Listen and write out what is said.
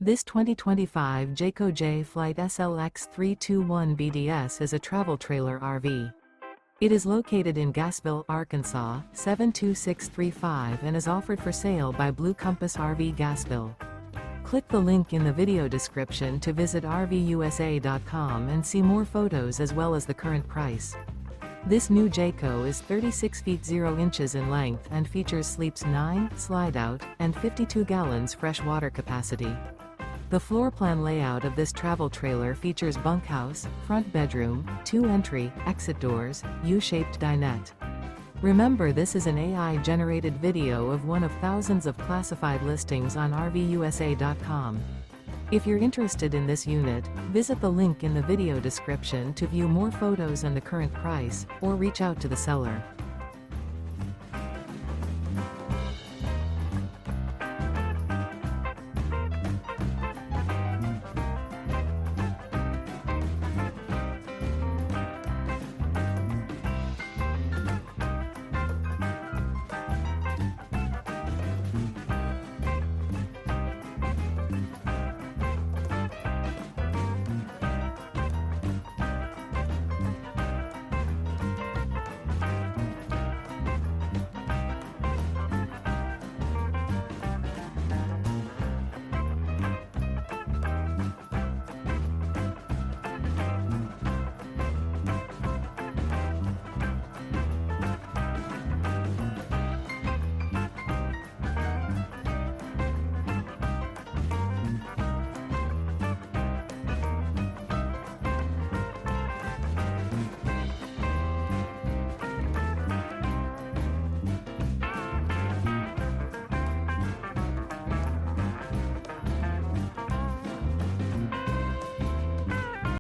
This 2025 Jayco Jay Flight SLX 321 BDS is a travel trailer RV. It is located in Gassville, Arkansas, 72635 and is offered for sale by Blue Compass RV Gassville. Click the link in the video description to visit RVUSA.com and see more photos as well as the current price. This new Jayco is 36 feet 0 inches in length and features sleeps 9, slide-out, and 52 gallons fresh water capacity. The floor plan layout of this travel trailer features bunkhouse, front bedroom, 2 entry, exit doors, U-shaped dinette. Remember, this is an AI-generated video of one of thousands of classified listings on RVUSA.com. If you're interested in this unit, visit the link in the video description to view more photos and the current price, or reach out to the seller.